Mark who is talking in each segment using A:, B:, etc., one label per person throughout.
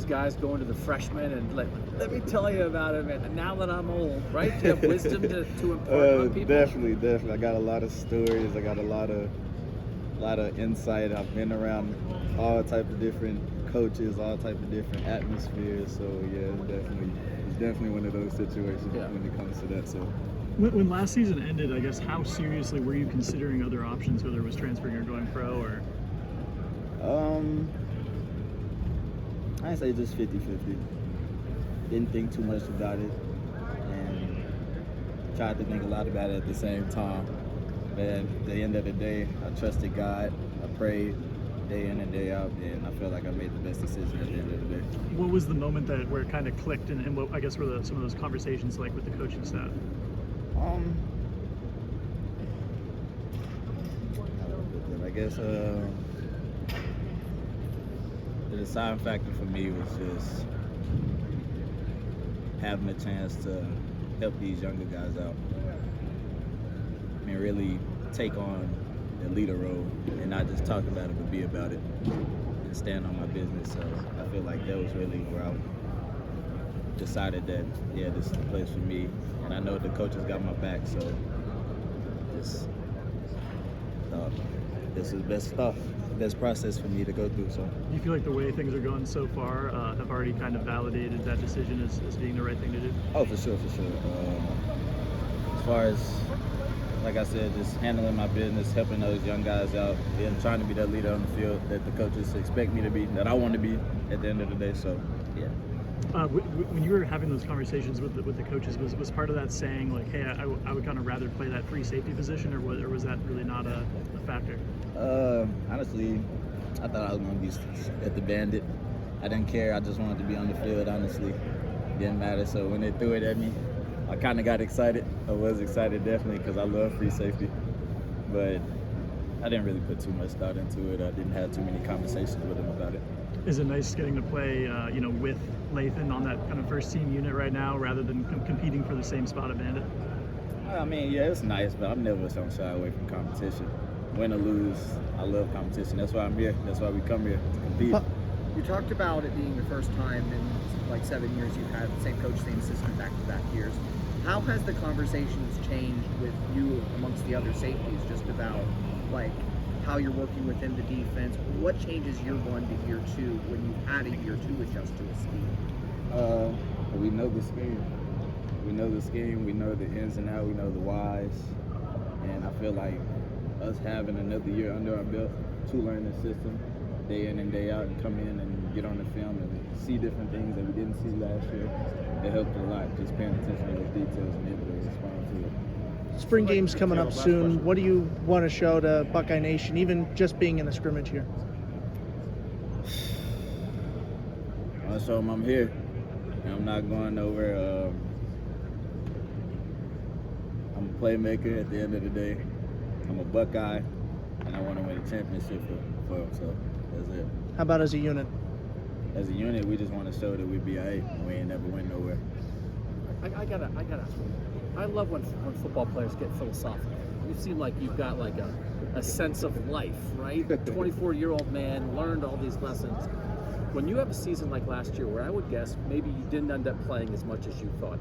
A: guys going to the freshmen and let me tell you about him, and now that I'm old, right? Do you have wisdom to impart on people?
B: Definitely. I got a lot of stories. I got a lot of insight. I've been around all type of different coaches, all type of different atmospheres. So yeah, it's definitely one of those situations when it comes to that. So
C: when last season ended, I guess how seriously were you considering other options, whether it was transferring or going pro, or?
B: I'd say just 50-50. Didn't think too much about it, and tried to think a lot about it at the same time. But at the end of the day, I trusted God. I prayed day in and day out, and I feel like I made the best decision at the end of the day.
C: What was the moment where it kind of clicked, and what I guess were some of those conversations like with the coaching staff?
B: I guess the deciding factor for me was just having a chance to help these younger guys out. I mean, really take on the leader role and not just talk about it, but be about it and stand on my business. So I feel like that was really where I decided that, yeah, this is the place for me. And I know the coaches got my back, so just thought this is best process for me to go through. So
C: Do you feel like the way things are going so far have already kind of validated that decision as being the right thing to do?
B: Oh, for sure. As far as, like I said, just handling my business, helping those young guys out, and trying to be that leader on the field that the coaches expect me to be, that I want to be at the end of the day. So, yeah.
C: When you were having those conversations with the coaches, was part of that saying like, hey, I would kind of rather play that free safety position, or was that really not a factor?
B: Honestly, I thought I was going to be at the Bandit. I didn't care. I just wanted to be on the field, honestly. Didn't matter. So when they threw it at me, I kind of got excited. I was excited, definitely, because I love free safety. But I didn't really put too much thought into it. I didn't have too many conversations with them about it.
C: Is it nice getting to play, with Lathan on that kind of first team unit right now, rather than competing for the same spot at Bandit?
B: I mean, yeah, it's nice, but I'm never going to shy away from competition. Win or lose, I love competition. That's why I'm here. That's why we come here, to compete.
D: You talked about it being the first time in like 7 years you've had the same coach, same system back-to-back years. How has the conversations changed with you amongst the other safeties, just about like how you're working within the defense? What changes year one to year two when you've had a year to adjust to a scheme?
B: We know the scheme. We know the scheme. We know the ins and outs. We know the whys. And I feel like us having another year under our belt to learn the system day in and day out, and come in and get on the film and see different things that we didn't see last year, it helped a lot. Just paying attention to those details and able to respond to it.
E: Spring game's coming up soon. What do you want to show to Buckeye Nation, even just being in a scrimmage here?
B: I want to show them I'm here. And I'm not going nowhere. I'm a playmaker at the end of the day. I'm a Buckeye, and I want to win a championship for them. So that's it.
E: How about as a unit?
B: As a unit, we just want to show that we be A. We ain't never went nowhere.
A: I gotta. I love when football players get philosophical. You seem like you've got like a sense of life, right? 24-year-old man, learned all these lessons. When you have a season like last year, where I would guess maybe you didn't end up playing as much as you thought.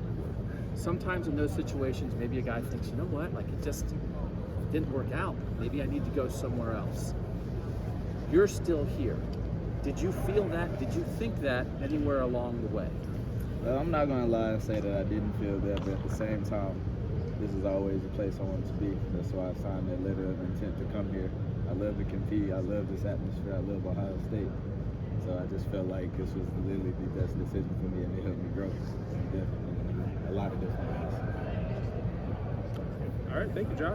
A: Sometimes in those situations, maybe a guy thinks, you know what, like it just didn't work out. Maybe I need to go somewhere else. You're still here. Did you feel that? Did you think that anywhere along the way?
B: Well, I'm not going to lie and say that I didn't feel that, but at the same time, this is always the place I want to be. That's why I signed that letter of intent to come here. I love to compete. I love this atmosphere. I love Ohio State. So I just felt like this was literally the best decision for me, and it helped me grow in a lot of different ways.
F: All right, thank you, Josh.